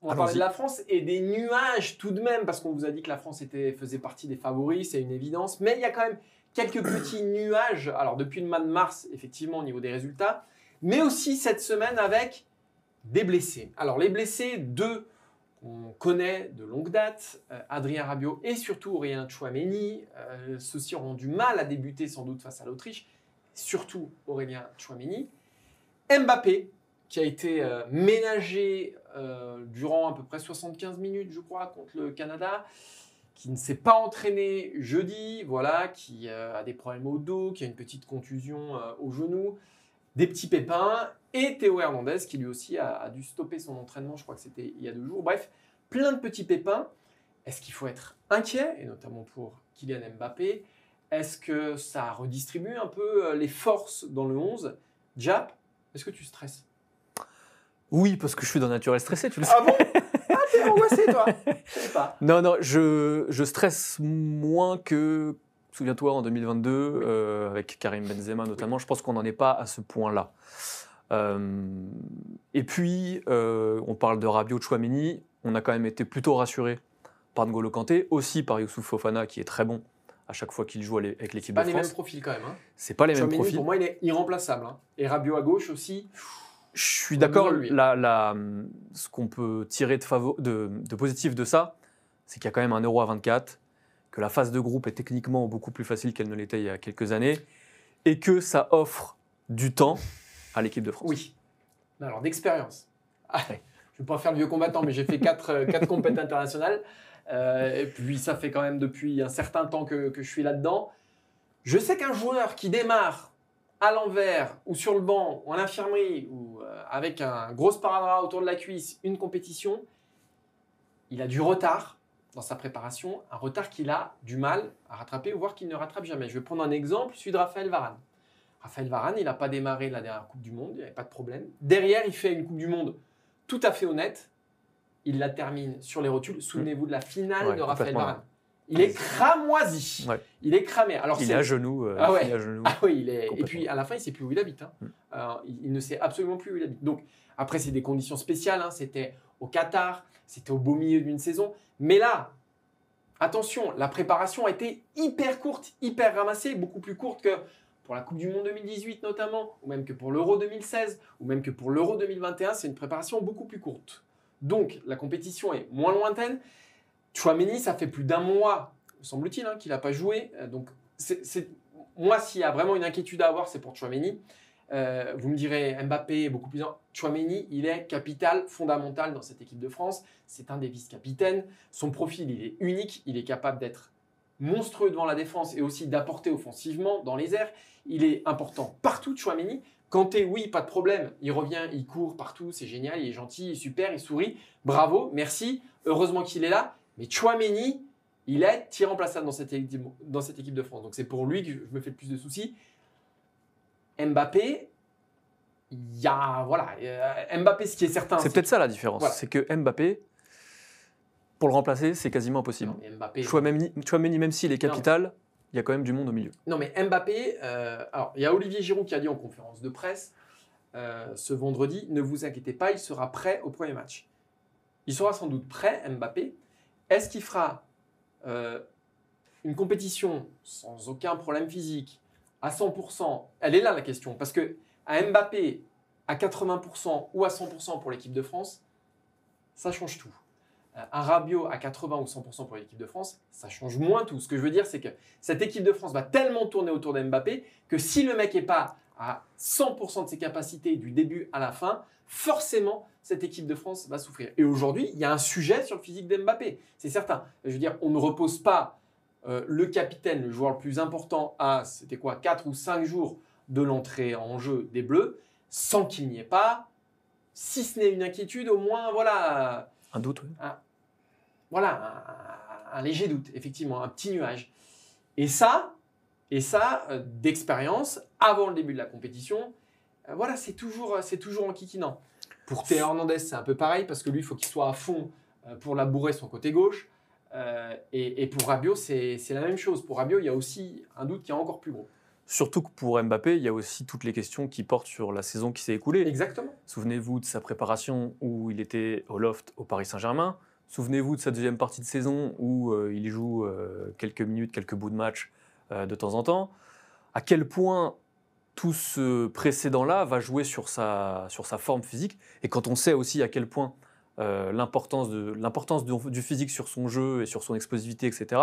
On va parler de la France et des nuages tout de même, parce qu'on vous a dit que la France faisait partie des favoris, c'est une évidence. Mais il y a quand même quelques petits nuages. Alors depuis le mois de mars, effectivement, au niveau des résultats, mais aussi cette semaine avec des blessés. Alors les blessés, deux qu'on connaît de longue date, Adrien Rabiot et surtout Aurélien Tchouaméni. Ceux-ci auront du mal à débuter sans doute face à l'Autriche, surtout Aurélien Tchouaméni. Mbappé, qui a été ménagé durant à peu près 75 minutes, je crois, contre le Canada, qui ne s'est pas entraîné jeudi, voilà, qui a des problèmes au dos, qui a une petite contusion au genou, des petits pépins, et Théo Hernandez, qui lui aussi a dû stopper son entraînement, je crois que c'était il y a 2 jours. Bref, plein de petits pépins. Est-ce qu'il faut être inquiet, et notamment pour Kylian Mbappé? Est-ce que ça redistribue un peu les forces dans le 11? Jap, est-ce que tu stresses? Oui, parce que je suis d'un naturel stressé, tu le sais. Ah bon? Ah, t'es angoissé, toi? Je sais pas. Non, je stresse moins que, souviens-toi, en 2022, avec Karim Benzema notamment. Je pense qu'on n'en est pas à ce point-là. Et puis, on parle de Rabiot, Tchouaméni. On a quand même été plutôt rassurés par N'Golo Kanté, aussi par Youssouf Fofana, qui est très bon à chaque fois qu'il joue avec l'équipe de France. C'est pas les mêmes profils quand même. Hein. C'est pas les mêmes profils. Pour moi, il est irremplaçable. Hein. Et Rabiot à gauche aussi. Je suis d'accord. Ce qu'on peut tirer de positif de ça, c'est qu'il y a quand même un Euro à 24, que la phase de groupe est techniquement beaucoup plus facile qu'elle ne l'était il y a quelques années, et que ça offre du temps à l'équipe de France. Oui. Alors, d'expérience. Ah, je ne vais pas faire le vieux combattant, mais j'ai fait 4 compétitions internationales. Et puis, ça fait quand même depuis un certain temps que je suis là-dedans. Je sais qu'un joueur qui démarre à l'envers ou sur le banc ou en infirmerie ou avec un gros sparadrap autour de la cuisse, une compétition, il a du retard dans sa préparation, un retard qu'il a du mal à rattraper ou voire qu'il ne rattrape jamais. Je vais prendre un exemple, celui de Raphaël Varane. Raphaël Varane, il n'a pas démarré la dernière Coupe du Monde, il n'y avait pas de problème. Derrière, il fait une Coupe du Monde tout à fait honnête. Il la termine sur les rotules. Souvenez-vous de la finale de Raphaël Varane. Il est cramoisi. Ouais. Il est cramé. Alors, il est à genoux. Ah ouais. Ah oui, Et puis à la fin, il ne sait plus où il habite. Hein. Il ne sait absolument plus où il habite. Donc après, c'est des conditions spéciales. Hein. C'était au Qatar, c'était au beau milieu d'une saison. Mais là, attention, la préparation a été hyper courte, hyper ramassée, beaucoup plus courte que pour la Coupe du Monde 2018 notamment, ou même que pour l'Euro 2016, ou même que pour l'Euro 2021. C'est une préparation beaucoup plus courte. Donc la compétition est moins lointaine. Tchouaméni, ça fait plus d'1 mois, semble-t-il, hein, qu'il n'a pas joué. Donc, moi, s'il y a vraiment une inquiétude à avoir, c'est pour Tchouaméni. Vous me direz, Mbappé est beaucoup plus... Tchouaméni, il est capital, fondamental dans cette équipe de France. C'est un des vice-capitaines. Son profil, il est unique. Il est capable d'être monstrueux devant la défense et aussi d'apporter offensivement dans les airs. Il est important partout, Tchouaméni. Kanté, oui, pas de problème. Il revient, il court partout, c'est génial, il est gentil, il est super, il sourit. Bravo, merci. Heureusement qu'il est là. Mais Tchouaméni, il est irremplaçable dans cette équipe de France. Donc c'est pour lui que je me fais le plus de soucis. Mbappé, Mbappé, ce qui est certain. C'est peut-être ça la différence. Voilà. C'est que Mbappé, pour le remplacer, c'est quasiment impossible. Tchouaméni, même s'il est capital, il y a quand même du monde au milieu. Non, mais Mbappé, alors il y a Olivier Giroud qui a dit en conférence de presse ce vendredi, ne vous inquiétez pas, il sera prêt au premier match. Il sera sans doute prêt, Mbappé. Est-ce qu'il fera une compétition sans aucun problème physique, à 100%? Elle est là la question. Parce que à Mbappé, à 80% ou à 100% pour l'équipe de France, ça change tout. Un Rabiot à 80 ou 100% pour l'équipe de France, ça change moins tout. Ce que je veux dire, c'est que cette équipe de France va tellement tourner autour d'Mbappé que si le mec n'est pas à 100% de ses capacités du début à la fin, forcément, cette équipe de France va souffrir. Et aujourd'hui, il y a un sujet sur le physique d'Mbappé, c'est certain. Je veux dire, on ne repose pas le capitaine, le joueur le plus important, à, c'était quoi, 4 ou 5 jours de l'entrée en jeu des Bleus, sans qu'il n'y ait pas, si ce n'est une inquiétude, au moins, voilà... Un doute, oui. Un léger doute, effectivement, un petit nuage. Et ça d'expérience, avant le début de la compétition, c'est toujours enquiquinant. Pour Théo Hernandez, c'est un peu pareil, parce que lui, il faut qu'il soit à fond pour labourer son côté gauche. Et pour Rabiot, c'est la même chose. Pour Rabiot, il y a aussi un doute qui est encore plus gros. Surtout que pour Mbappé, il y a aussi toutes les questions qui portent sur la saison qui s'est écoulée. Exactement. Souvenez-vous de sa préparation où il était au loft au Paris Saint-Germain. Souvenez-vous de sa deuxième partie de saison où il joue quelques minutes, quelques bouts de match de temps en temps. À quel point tout ce précédent-là va jouer sur sa forme physique. Et quand on sait aussi à quel point l'importance du physique sur son jeu et sur son explosivité, etc.,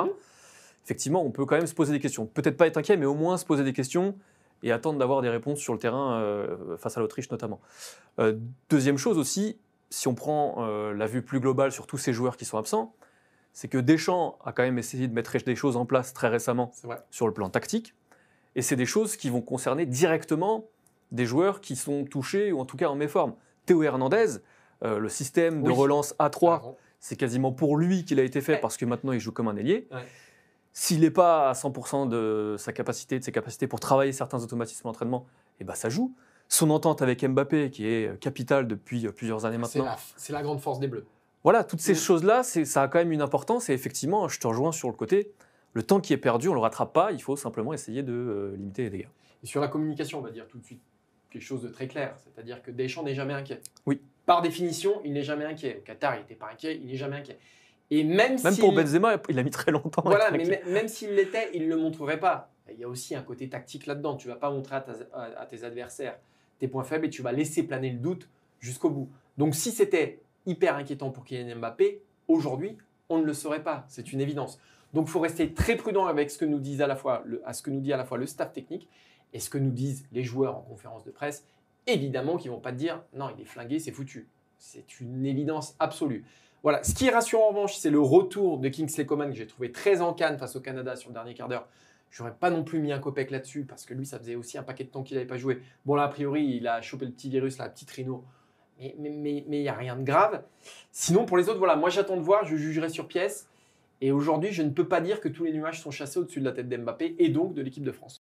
effectivement, on peut quand même se poser des questions. Peut-être pas être inquiet, mais au moins se poser des questions et attendre d'avoir des réponses sur le terrain face à l'Autriche notamment. Deuxième chose aussi, si on prend la vue plus globale sur tous ces joueurs qui sont absents, c'est que Deschamps a quand même essayé de mettre des choses en place très récemment sur le plan tactique. Et c'est des choses qui vont concerner directement des joueurs qui sont touchés ou en tout cas en méforme. Théo Hernandez, le système de relance A3, c'est quasiment pour lui qu'il a été fait parce que maintenant il joue comme un ailier. Ouais. S'il n'est pas à 100% de ses capacités pour travailler certains automatismes d'entraînement, eh ben ça joue. Son entente avec Mbappé, qui est capitale depuis plusieurs années maintenant. C'est la grande force des Bleus. Voilà, toutes ces choses-là, ça a quand même une importance. Et effectivement, je te rejoins sur le côté, le temps qui est perdu, on ne le rattrape pas. Il faut simplement essayer de limiter les dégâts. Et sur la communication, on va dire tout de suite quelque chose de très clair. C'est-à-dire que Deschamps n'est jamais inquiet. Oui. Par définition, il n'est jamais inquiet. Au Qatar, il n'était pas inquiet, il n'est jamais inquiet. Et même pour Benzema, il a mis très longtemps. Voilà, mais même s'il l'était, il ne le montrerait pas. Il y a aussi un côté tactique là-dedans. Tu ne vas pas montrer à tes adversaires tes points faibles et tu vas laisser planer le doute jusqu'au bout. Donc si c'était hyper inquiétant pour Kylian Mbappé, aujourd'hui, on ne le saurait pas. C'est une évidence. Donc il faut rester très prudent avec ce que nous dit à la fois le staff technique et ce que nous disent les joueurs en conférence de presse. Évidemment qu'ils ne vont pas te dire « non, il est flingué, c'est foutu ». C'est une évidence absolue. Voilà. Ce qui est rassurant en revanche, c'est le retour de Kingsley Coman que j'ai trouvé très en canne face au Canada sur le dernier quart d'heure. Je n'aurais pas non plus mis un copec là-dessus parce que lui, ça faisait aussi un paquet de temps qu'il n'avait pas joué. Bon là, a priori, il a chopé le petit virus, la petite rhino. Mais il n'y a rien de grave. Sinon, pour les autres, voilà, moi j'attends de voir, je jugerai sur pièce. Et aujourd'hui, je ne peux pas dire que tous les nuages sont chassés au-dessus de la tête d'Mbappé et donc de l'équipe de France.